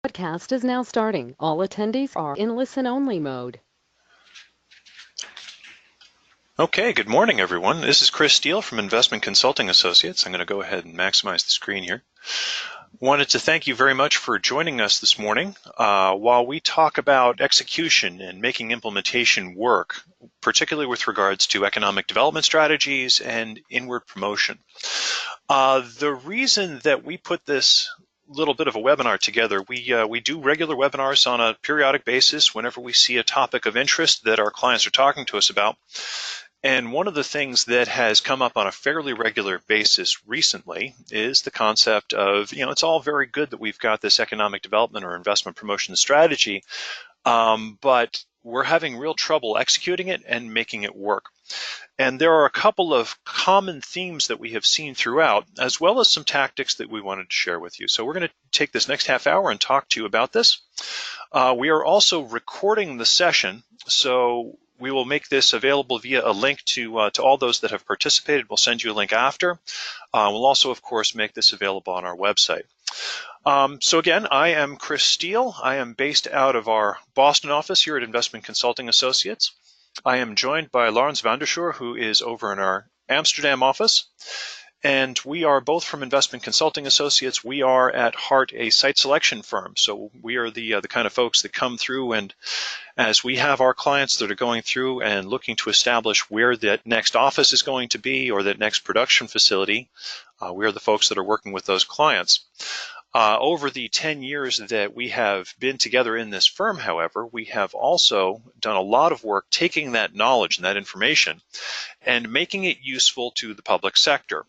Podcast is now starting. All attendees are in listen-only mode. Okay, good morning, everyone. This is Chris Steele from Investment Consulting Associates. I'm going to go ahead and maximize the screen here. Wanted to thank you very much for joining us this morning while we talk about execution and making implementation work, particularly with regards to economic development strategies and inward promotion. The reason that we put this little bit of a webinar together, we do regular webinars on a periodic basis whenever we see a topic of interest that our clients are talking to us about. And one of the things that has come up on a fairly regular basis recently is the concept of, it's all very good that we've got this economic development or investment promotion strategy, but we're having real trouble executing it and making it work. And there are a couple of common themes that we have seen throughout, as well as some tactics that we wanted to share with you. So we're going to take this next half hour and talk to you about this. We are also recording the session, so we will make this available via a link to all those that have participated. We'll send you a link after. We'll also, of course, make this available on our website. So again, I am Chris Steele. I am based out of our Boston office here at Investment Consulting Associates. I am joined by Laurens van der Schoor, who is over in our Amsterdam office. And we are both from Investment Consulting Associates. We are at heart a site selection firm. So we are the kind of folks that come through, and as we have our clients that are going through and looking to establish where that next office is going to be or that next production facility, we are the folks that are working with those clients. Over the 10 years that we have been together in this firm, however, we have also done a lot of work taking that knowledge and that information and making it useful to the public sector.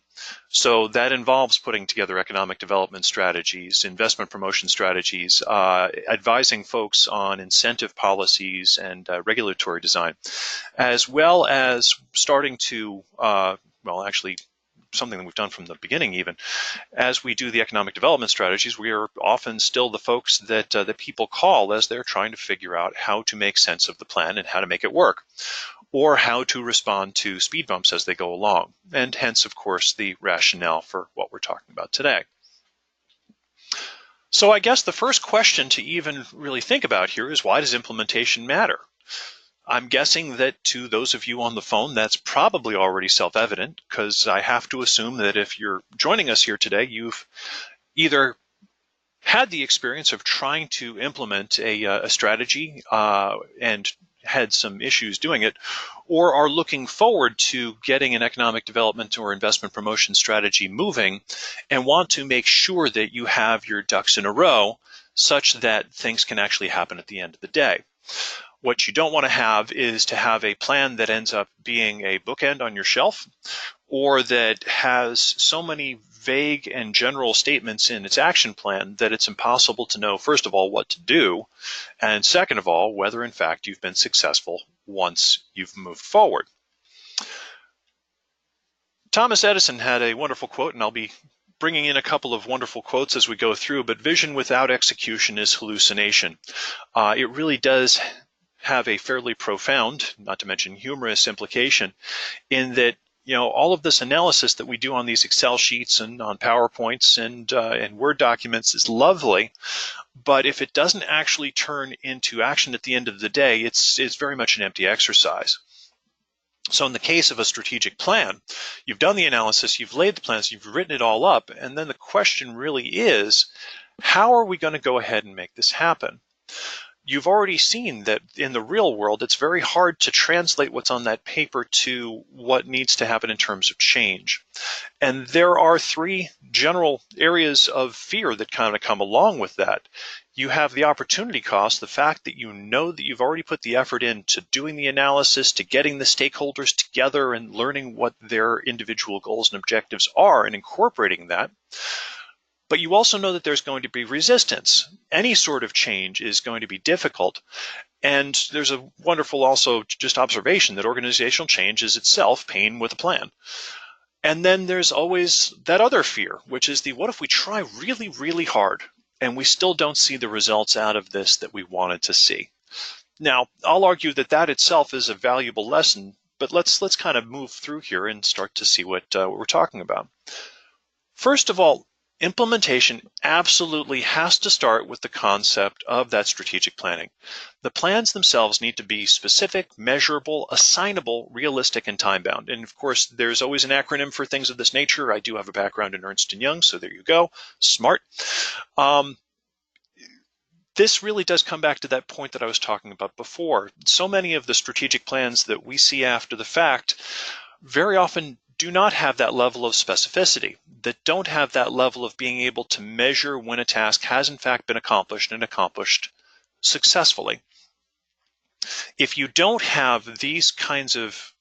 So that involves putting together economic development strategies, investment promotion strategies, advising folks on incentive policies and regulatory design, as well as starting to, something that we've done from the beginning even. As we do the economic development strategies, we are often still the folks that people call as they're trying to figure out how to make sense of the plan and how to make it work, or how to respond to speed bumps as they go along, and hence, of course, the rationale for what we're talking about today. So I guess the first question to even really think about here is, why does implementation matter? I'm guessing that to those of you on the phone, that's probably already self-evident, because I have to assume that if you're joining us here today, you've either had the experience of trying to implement a strategy and had some issues doing it, or are looking forward to getting an economic development or investment promotion strategy moving and want to make sure that you have your ducks in a row such that things can actually happen at the end of the day. What you don't want to have is to have a plan that ends up being a bookend on your shelf, or that has so many vague and general statements in its action plan that it's impossible to know, first of all, what to do, and second of all, whether in fact you've been successful once you've moved forward. Thomas Edison had a wonderful quote, and I'll be bringing in a couple of wonderful quotes as we go through, but vision without execution is hallucination. It really does have a fairly profound, not to mention humorous, implication in that all of this analysis that we do on these Excel sheets and on PowerPoints and Word documents is lovely, but if it doesn't actually turn into action at the end of the day, it's very much an empty exercise. So in the case of a strategic plan, you've done the analysis, you've laid the plans, you've written it all up, and then the question really is, how are we going to go ahead and make this happen? You've already seen that in the real world, it's very hard to translate what's on that paper to what needs to happen in terms of change. And there are three general areas of fear that kind of come along with that. You have the opportunity cost, the fact that you know that you've already put the effort into doing the analysis, to getting the stakeholders together and learning what their individual goals and objectives are and incorporating that. But you also know that there's going to be resistance. Any sort of change is going to be difficult. And there's a wonderful also just observation that organizational change is itself pain with a plan. And then there's always that other fear, which is what if we try really, really hard and we still don't see the results out of this that we wanted to see? Now, I'll argue that that itself is a valuable lesson, but let's kind of move through here and start to see what we're talking about. First of all, Implementation absolutely has to start with the concept of that strategic planning. The plans themselves need to be specific, measurable, assignable, realistic, and time-bound. And of course, there's always an acronym for things of this nature. I do have a background in Ernst & Young, so there you go. Smart. This really does come back to that point that I was talking about before. So many of the strategic plans that we see after the fact very often do not have that level of specificity, that don't have that level of being able to measure when a task has in fact been accomplished and accomplished successfully. If you don't have these kinds of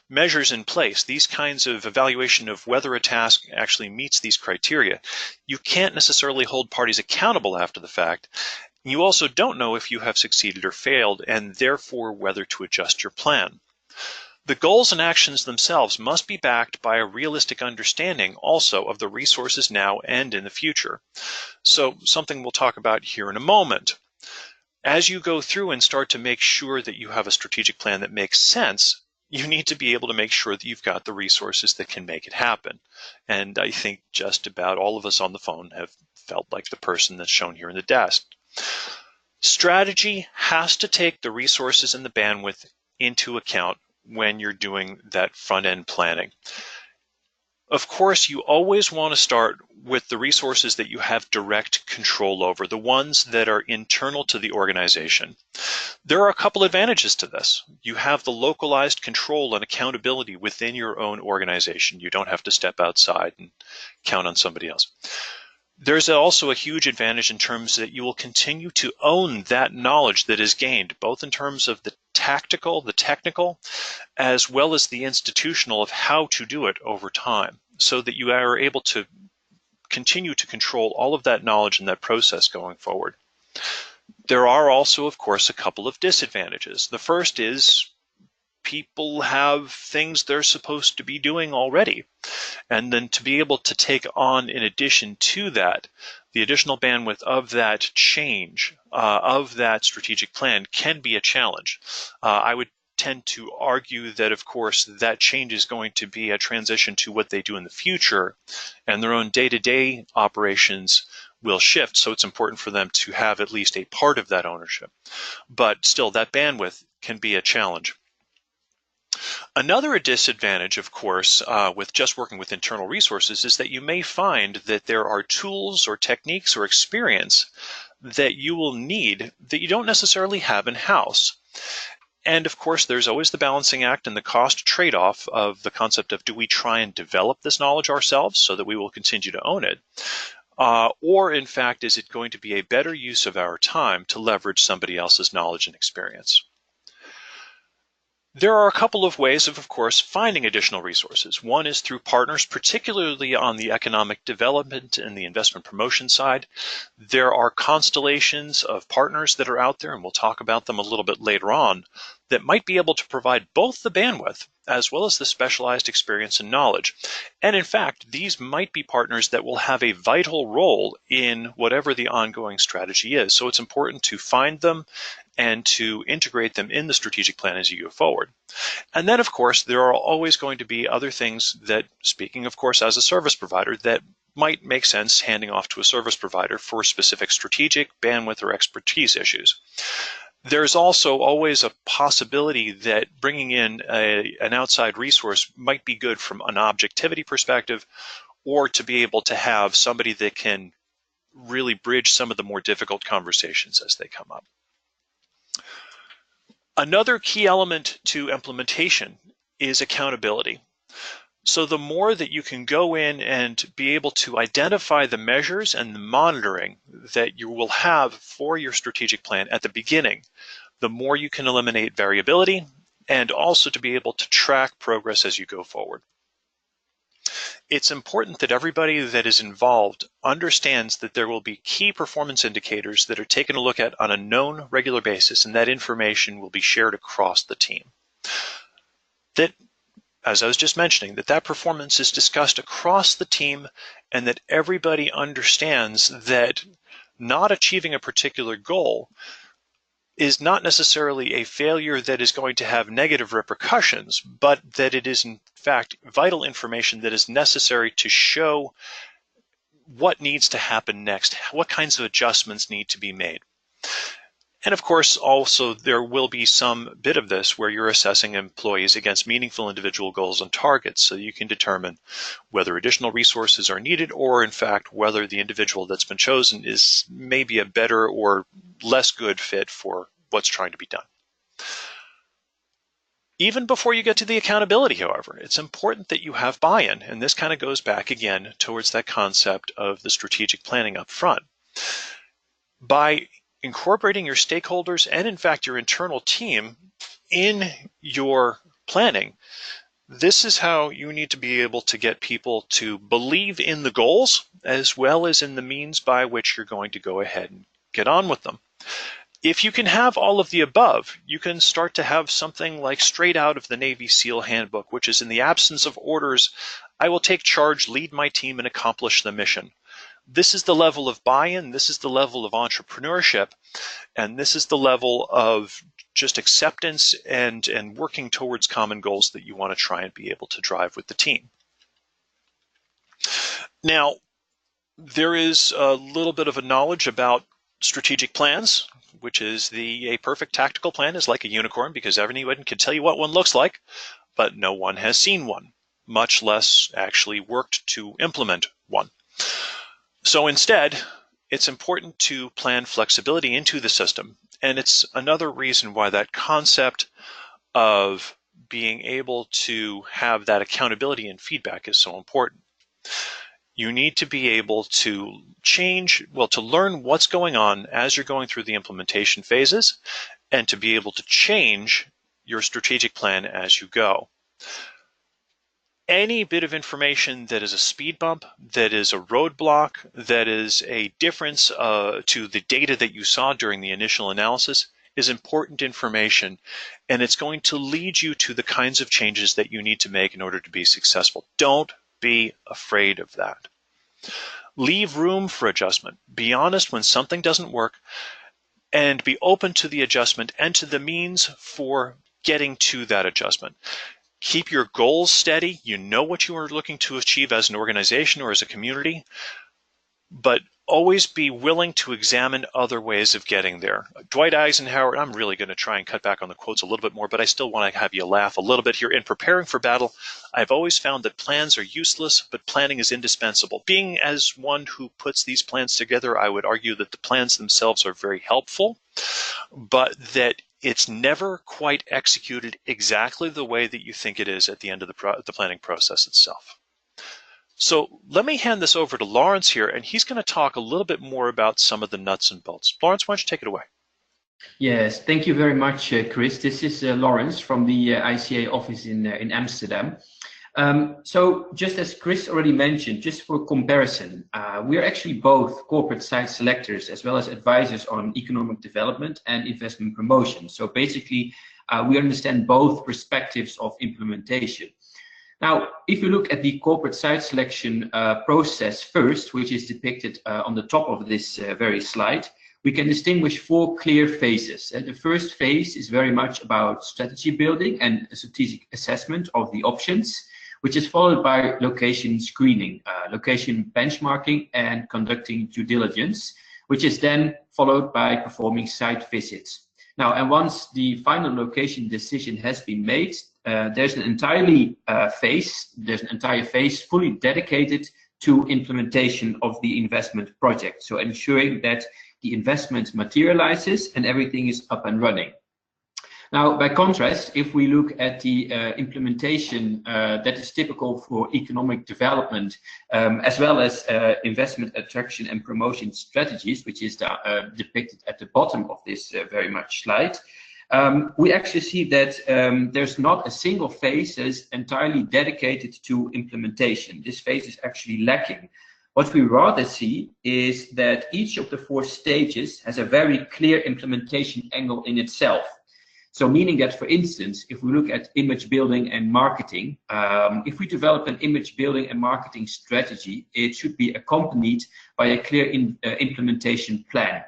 measures in place, these kinds of evaluation of whether a task actually meets these criteria, you can't necessarily hold parties accountable after the fact. You also don't know if you have succeeded or failed, and therefore whether to adjust your plan. The goals and actions themselves must be backed by a realistic understanding also of the resources now and in the future. So something we'll talk about here in a moment. As you go through and start to make sure that you have a strategic plan that makes sense, you need to be able to make sure that you've got the resources that can make it happen. And I think just about all of us on the phone have felt like the person that's shown here in the desk. Strategy has to take the resources and the bandwidth into account when you're doing that front-end planning. Of course, you always want to start with the resources that you have direct control over, the ones that are internal to the organization. There are a couple advantages to this. You have the localized control and accountability within your own organization. You don't have to step outside and count on somebody else. There's also a huge advantage in terms that you will continue to own that knowledge that is gained, both in terms of the tactical, the technical, as well as the institutional of how to do it over time, so that you are able to continue to control all of that knowledge and that process going forward. There are also, of course, a couple of disadvantages. The first is people have things they're supposed to be doing already. And then to be able to take on, in addition to that, the additional bandwidth of that change, of that strategic plan can be a challenge. I would tend to argue that, of course, that change is going to be a transition to what they do in the future, and their own day-to-day operations will shift, so it's important for them to have at least a part of that ownership. But still, that bandwidth can be a challenge. Another disadvantage, of course, with just working with internal resources is that you may find that there are tools or techniques or experience that you will need that you don't necessarily have in-house. And of course, there's always the balancing act and the cost trade-off of the concept of, do we try and develop this knowledge ourselves so that we will continue to own it? Or in fact, is it going to be a better use of our time to leverage somebody else's knowledge and experience? There are a couple of ways of course, finding additional resources. One is through partners, particularly on the economic development and the investment promotion side. There are constellations of partners that are out there, and we'll talk about them a little bit later on, that might be able to provide both the bandwidth as well as the specialized experience and knowledge. And in fact, these might be partners that will have a vital role in whatever the ongoing strategy is. So it's important to find them and to integrate them in the strategic plan as you go forward. And then, of course, there are always going to be other things that, speaking, of course, as a service provider, that might make sense handing off to a service provider for specific strategic, bandwidth, or expertise issues. There's also always a possibility that bringing in an outside resource might be good from an objectivity perspective, or to be able to have somebody that can really bridge some of the more difficult conversations as they come up. Another key element to implementation is accountability. So the more that you can go in and be able to identify the measures and the monitoring that you will have for your strategic plan at the beginning, the more you can eliminate variability and also to be able to track progress as you go forward. It's important that everybody that is involved understands that there will be key performance indicators that are taken a look at on a known regular basis, and that information will be shared across the team. That, as I was just mentioning, that performance is discussed across the team, and that everybody understands that not achieving a particular goal is not necessarily a failure that is going to have negative repercussions, but that it is in fact vital information that is necessary to show what needs to happen next, what kinds of adjustments need to be made. And of course, also there will be some bit of this where you're assessing employees against meaningful individual goals and targets, so you can determine whether additional resources are needed or in fact whether the individual that's been chosen is maybe a better or less good fit for what's trying to be done. Even before you get to the accountability, however, it's important that you have buy-in, and this kind of goes back again towards that concept of the strategic planning up front. By incorporating your stakeholders and in fact your internal team in your planning, this is how you need to be able to get people to believe in the goals as well as in the means by which you're going to go ahead and get on with them. If you can have all of the above, you can start to have something like straight out of the Navy SEAL handbook, which is, in the absence of orders, I will take charge, lead my team, and accomplish the mission. This is the level of buy-in, this is the level of entrepreneurship, and this is the level of just acceptance and working towards common goals that you want to try and be able to drive with the team. Now, there is a little bit of a knowledge about strategic plans, which is a perfect tactical plan is like a unicorn, because everyone can tell you what one looks like, but no one has seen one, much less actually worked to implement one. So instead, it's important to plan flexibility into the system, and it's another reason why that concept of being able to have that accountability and feedback is so important. You need to be able to to learn what's going on as you're going through the implementation phases, and to be able to change your strategic plan as you go. Any bit of information that is a speed bump, that is a roadblock, that is a difference to the data that you saw during the initial analysis is important information, and it's going to lead you to the kinds of changes that you need to make in order to be successful. Don't be afraid of that. Leave room for adjustment. Be honest when something doesn't work, and be open to the adjustment and to the means for getting to that adjustment. Keep your goals steady. You know what you are looking to achieve as an organization or as a community, but always be willing to examine other ways of getting there. Dwight Eisenhower, I'm really going to try and cut back on the quotes a little bit more, but I still want to have you laugh a little bit here. In preparing for battle, I've always found that plans are useless, but planning is indispensable. Being as one who puts these plans together, I would argue that the plans themselves are very helpful, but that it's never quite executed exactly the way that you think it is at the end of the planning process itself. So let me hand this over to Lawrence here, and he's going to talk a little bit more about some of the nuts and bolts. Lawrence, why don't you take it away? Yes, thank you very much, Chris. This is Lawrence from the ICA office in Amsterdam. So just as Chris already mentioned, just for comparison, we are actually both corporate site selectors as well as advisors on economic development and investment promotion. So basically, we understand both perspectives of implementation. Now, if you look at the corporate site selection process first, which is depicted on the top of this very slide, we can distinguish 4 clear phases. And the first phase is very much about strategy building and a strategic assessment of the options, which is followed by location screening, location benchmarking, and conducting due diligence, which is then followed by performing site visits. Now, and once the final location decision has been made, there's an entire phase fully dedicated to implementation of the investment project. So ensuring that the investment materializes and everything is up and running. Now, by contrast, if we look at the implementation that is typical for economic development, as well as investment attraction and promotion strategies, which is depicted at the bottom of this very much slide, we actually see that there's not a single phase that is entirely dedicated to implementation. This phase is actually lacking. What we rather see is that each of the 4 stages has a very clear implementation angle in itself. So meaning that, for instance, if we look at image building and marketing, if we develop an image building and marketing strategy, it should be accompanied by a clear implementation plan.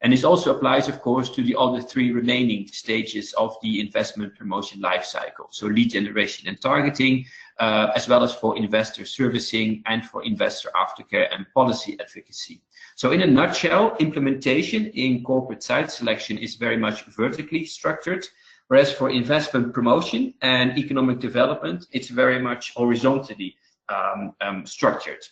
And this also applies, of course, to the other three remaining stages of the investment promotion lifecycle. So lead generation and targeting, as well as for investor servicing and for investor aftercare and policy advocacy. So in a nutshell, implementation in corporate site selection is very much vertically structured, whereas for investment promotion and economic development, it's very much horizontally structured.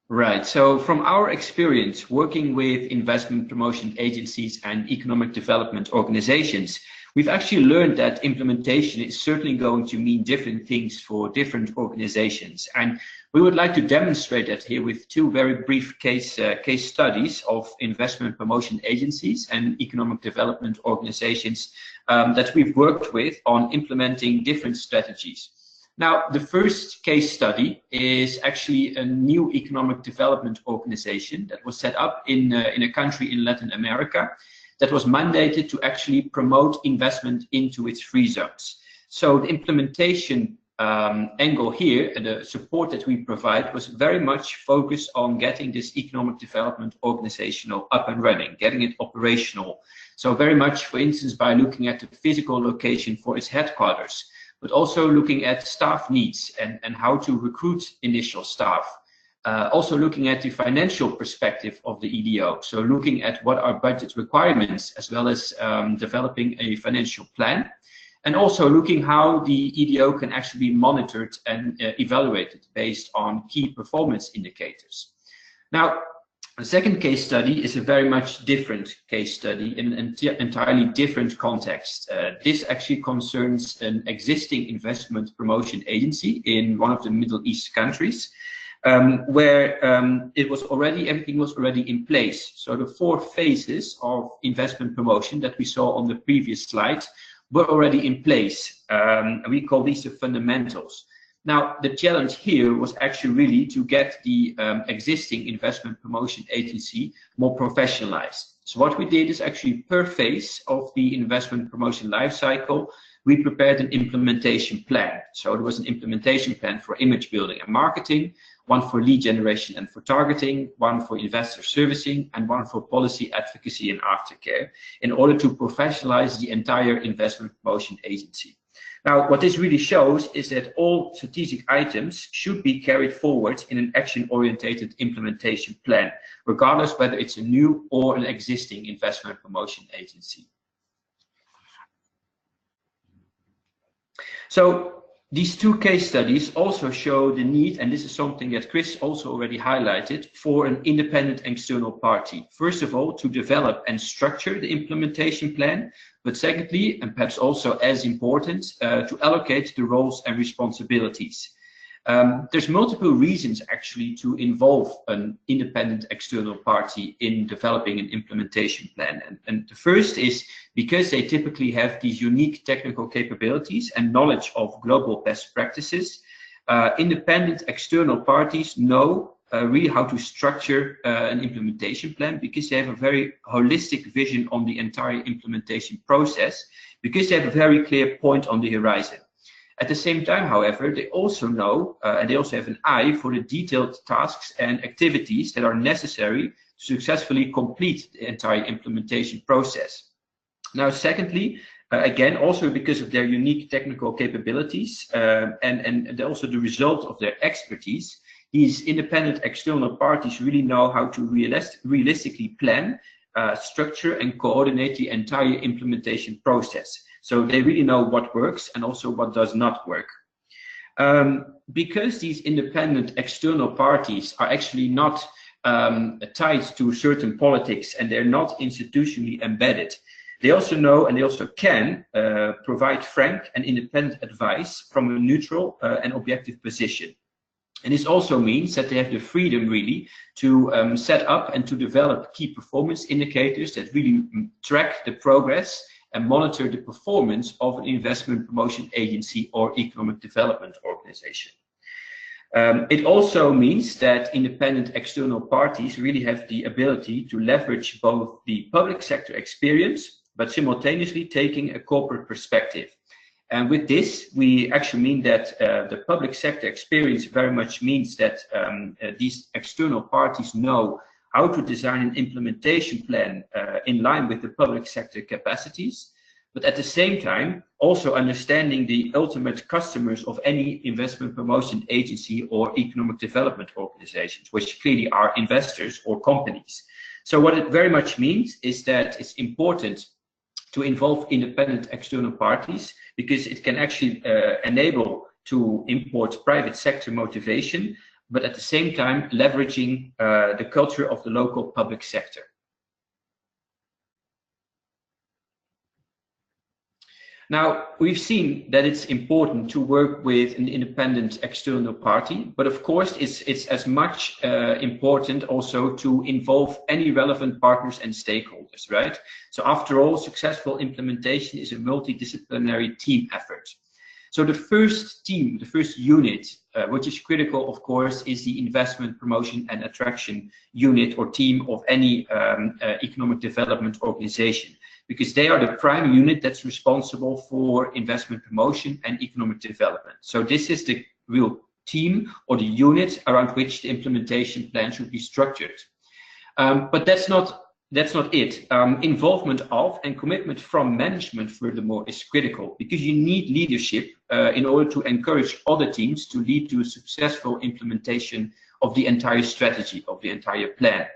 Right. So from our experience working with investment promotion agencies and economic development organizations, we've actually learned that implementation is certainly going to mean different things for different organizations. And we would like to demonstrate that here with two very brief case studies of investment promotion agencies and economic development organizations that we've worked with on implementing different strategies. Now, the first case study is actually a new economic development organization that was set up in a country in Latin America that was mandated to actually promote investment into its free zones. So the implementation angle here and the support that we provide was very much focused on getting this economic development organizational up and running, getting it operational. So very much, for instance, by looking at the physical location for its headquarters, but also looking at staff needs and how to recruit initial staff. Also looking at the financial perspective of the EDO. So looking at what are budget requirements, as well as developing a financial plan. And also looking how the EDO can actually be monitored and evaluated based on key performance indicators. Now, the second case study is a very much different case study in an entirely different context. This actually concerns an existing investment promotion agency in one of the Middle East countries, where everything was already in place. So the 4 phases of investment promotion that we saw on the previous slide were already in place. We call these the fundamentals. Now, the challenge here was actually really to get the existing investment promotion agency more professionalized. So what we did is actually per phase of the investment promotion lifecycle, we prepared an implementation plan. So there was an implementation plan for image building and marketing, one for lead generation and for targeting, one for investor servicing, and one for policy advocacy and aftercare, in order to professionalize the entire investment promotion agency. Now, what this really shows is that all strategic items should be carried forward in an action-oriented implementation plan, regardless whether it's a new or an existing investment promotion agency. So these 2 case studies also show the need, and this is something that Chris also already highlighted, for an independent external party. First of all, to develop and structure the implementation plan, but secondly, and perhaps also as important, to allocate the roles and responsibilities. There's multiple reasons actually to involve an independent external party in developing an implementation plan. And the first is because they typically have these unique technical capabilities and knowledge of global best practices. Independent external parties know really how to structure an implementation plan, because they have a very holistic vision on the entire implementation process, because they have a very clear point on the horizon. At the same time, however, they also know and they also have an eye for the detailed tasks and activities that are necessary to successfully complete the entire implementation process. Now, secondly, again, also because of their unique technical capabilities and also the result of their expertise, these independent external parties really know how to realistically plan, structure and coordinate the entire implementation process. So they really know what works and also what does not work. Because these independent external parties are actually not tied to certain politics and they're not institutionally embedded, they also know and they also can provide frank and independent advice from a neutral and objective position. And this also means that they have the freedom really to set up and to develop key performance indicators that really track the progress and monitor the performance of an investment promotion agency or economic development organization. It also means that independent external parties really have the ability to leverage both the public sector experience, but simultaneously taking a corporate perspective. And with this, we actually mean that the public sector experience very much means that these external parties know how to design an implementation plan in line with the public sector capacities, but at the same time, also understanding the ultimate customers of any investment promotion agency or economic development organizations, which clearly are investors or companies. So what it very much means is that it's important to involve independent external parties, because it can actually enable to import private sector motivation, but at the same time leveraging the culture of the local public sector. Now, we've seen that it's important to work with an independent external party, but of course it's as much important also to involve any relevant partners and stakeholders, right? So after all, successful implementation is a multidisciplinary team effort. So the first team, the first unit, which is critical, of course, is the investment promotion and attraction unit or team of any economic development organization, because they are the prime unit that's responsible for investment promotion and economic development. So this is the real team or the unit around which the implementation plan should be structured. But that's not it. Involvement of and commitment from management, furthermore, is critical, because you need leadership in order to encourage other teams to lead to a successful implementation of the entire strategy, of the entire plan.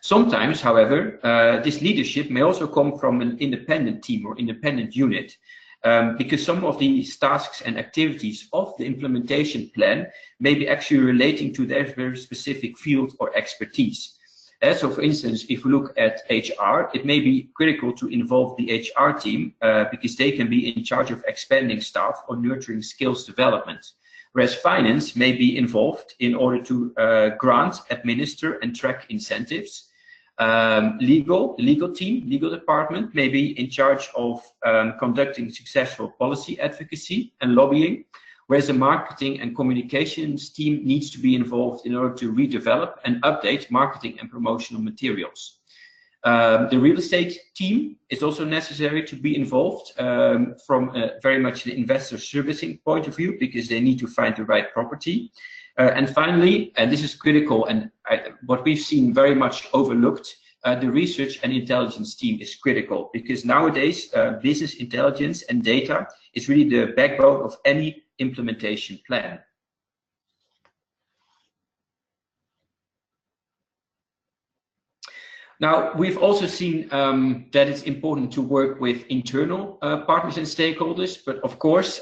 Sometimes, however, this leadership may also come from an independent team or independent unit, because some of these tasks and activities of the implementation plan may be actually relating to their very specific field or expertise. So, for instance, if we look at HR, it may be critical to involve the HR team because they can be in charge of expanding staff or nurturing skills development. Whereas finance may be involved in order to grant, administer, and track incentives. Legal department may be in charge of conducting successful policy advocacy and lobbying, whereas the marketing and communications team needs to be involved in order to redevelop and update marketing and promotional materials. The real estate team is also necessary to be involved from very much the investor servicing point of view, because they need to find the right property. And finally, and this is critical and what we've seen very much overlooked, the research and intelligence team is critical, because nowadays business intelligence and data is really the backbone of any implementation plan. Now, we've also seen that it's important to work with internal partners and stakeholders, but of course,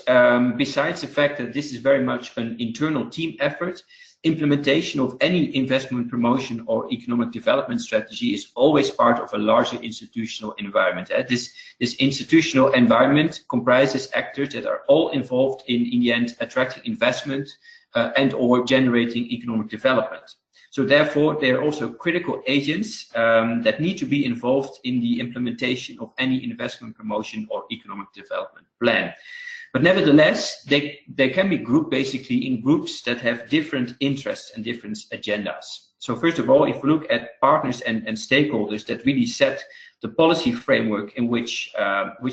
besides the fact that this is very much an internal team effort, implementation of any investment promotion or economic development strategy is always part of a larger institutional environment. This institutional environment comprises actors that are all involved in the end, attracting investment and or generating economic development. So therefore, they are also critical agents that need to be involved in the implementation of any investment promotion or economic development plan. But nevertheless, they can be grouped basically in groups that have different interests and different agendas. So first of all, if we look at partners and stakeholders that really set the policy framework in which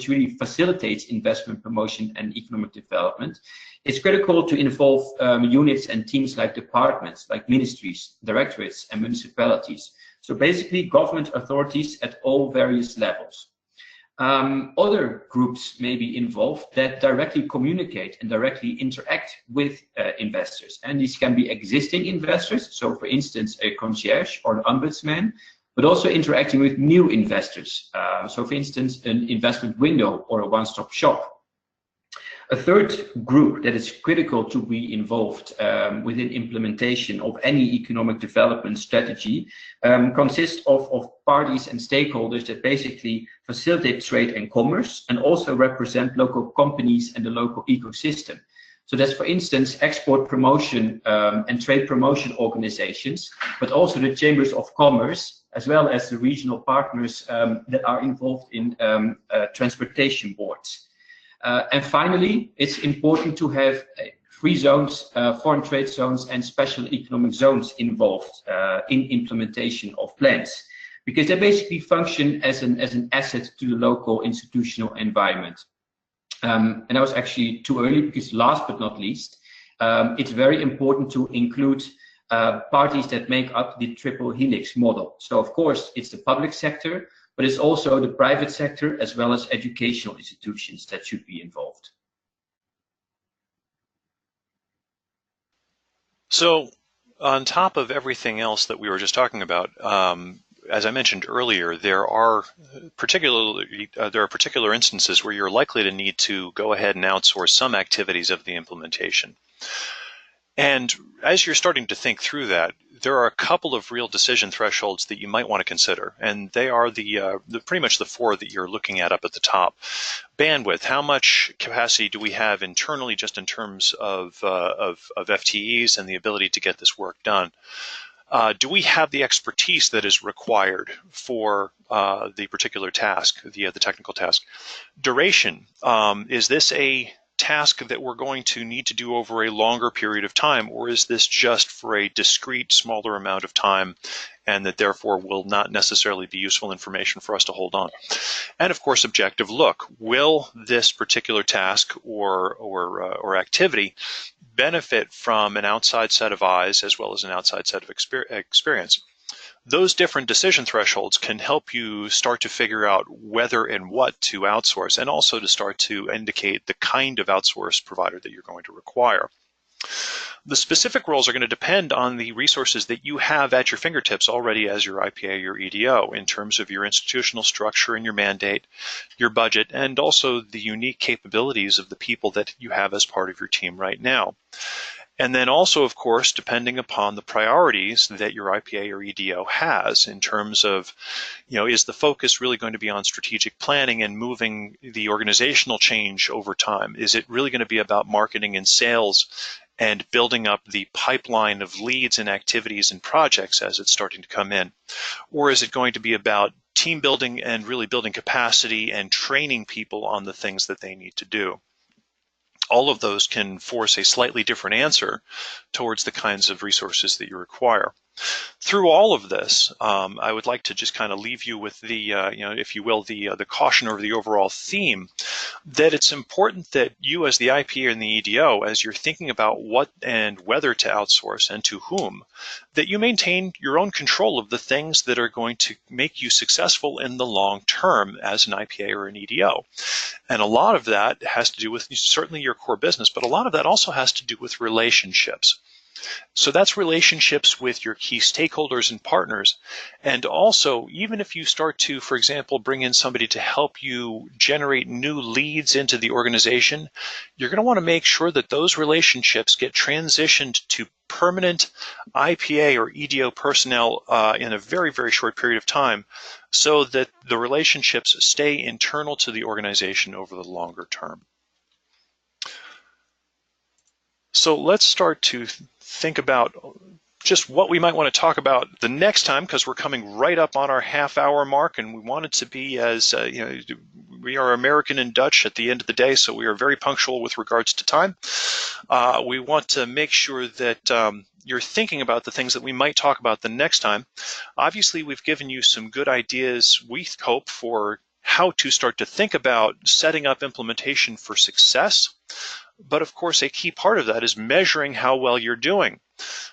really facilitates investment promotion and economic development, it's critical to involve units and teams like departments, like ministries, directorates, and municipalities. So basically government authorities at all various levels. Other groups may be involved that directly communicate and directly interact with investors. And these can be existing investors, so for instance, a concierge or an ombudsman, but also interacting with new investors. So for instance, an investment window or a one-stop shop. A third group that is critical to be involved within implementation of any economic development strategy consists of parties and stakeholders that basically facilitate trade and commerce and also represent local companies and the local ecosystem. So that's, for instance, export promotion and trade promotion organizations, but also the chambers of commerce, as well as the regional partners that are involved in transportation boards. And finally, it's important to have free zones, foreign trade zones, and special economic zones involved in implementation of plans, because they basically function as an asset to the local institutional environment. and that was actually too early, because last but not least, it's very important to include parties that make up the triple helix model. So of course, it's the public sector, but it's also the private sector as well as educational institutions that should be involved. So on top of everything else that we were just talking about, as I mentioned earlier, there are particular instances where you're likely to need to go ahead and outsource some activities of the implementation. And as you're starting to think through that, there are a couple of real decision thresholds that you might want to consider, and they are the pretty much the four that you're looking at up at the top. Bandwidth: how much capacity do we have internally, just in terms of FTEs and the ability to get this work done? Do we have the expertise that is required for the particular task, the technical task? Duration: is this a task that we're going to need to do over a longer period of time, or is this just for a discrete, smaller amount of time, and that therefore will not necessarily be useful information for us to hold on? And of course, objective look: will this particular task or activity benefit from an outside set of eyes as well as an outside set of experience? Those different decision thresholds can help you start to figure out whether and what to outsource, and also to start to indicate the kind of outsource provider that you're going to require. The specific roles are going to depend on the resources that you have at your fingertips already as your IPA or EDO, in terms of your institutional structure and your mandate, your budget, and also the unique capabilities of the people that you have as part of your team right now. And then also, of course, depending upon the priorities that your IPA or EDO has, in terms of, is the focus really going to be on strategic planning and moving the organizational change over time? Is it really going to be about marketing and sales and building up the pipeline of leads and activities and projects as it's starting to come in? Or is it going to be about team building and really building capacity and training people on the things that they need to do? All of those can force a slightly different answer towards the kinds of resources that you require. Through all of this, I would like to just kind of leave you with the, if you will, the caution over the overall theme, that it's important that you, as the IPA and the EDO, as you're thinking about what and whether to outsource and to whom, that you maintain your own control of the things that are going to make you successful in the long term as an IPA or an EDO. And a lot of that has to do with certainly your core business, but a lot of that also has to do with relationships. So that's relationships with your key stakeholders and partners. And also, even if you start to, for example, bring in somebody to help you generate new leads into the organization, you're going to want to make sure that those relationships get transitioned to permanent IPA or EDO personnel in a very, very short period of time, so that the relationships stay internal to the organization over the longer term. So let's start to think about just what we might want to talk about the next time, because we're coming right up on our half-hour mark, and we want it to be as, we are American and Dutch at the end of the day, so we are very punctual with regards to time. We want to make sure that you're thinking about the things that we might talk about the next time. Obviously, we've given you some good ideas, we hope, for how to start to think about setting up implementation for success. But of course, a key part of that is measuring how well you're doing.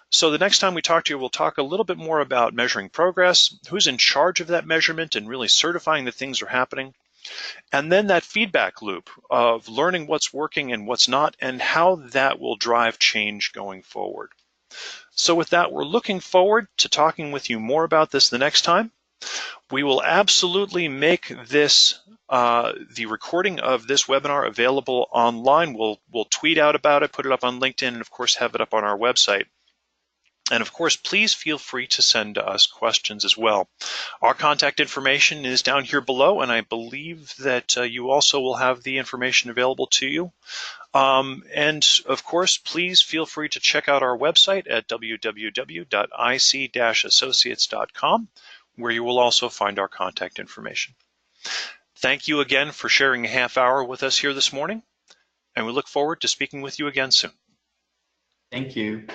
So the next time we talk to you, we'll talk a little bit more about measuring progress, who's in charge of that measurement and really certifying that things are happening, and then that feedback loop of learning what's working and what's not, and how that will drive change going forward. So with that, we're looking forward to talking with you more about this the next time. We will absolutely make this the recording of this webinar available online. We'll tweet out about it, put it up on LinkedIn, and of course have it up on our website. And of course, please feel free to send us questions as well. Our contact information is down here below, and I believe that you also will have the information available to you. And of course, please feel free to check out our website at www.ic-associates.com, where you will also find our contact information. Thank you again for sharing a half hour with us here this morning, and we look forward to speaking with you again soon. Thank you.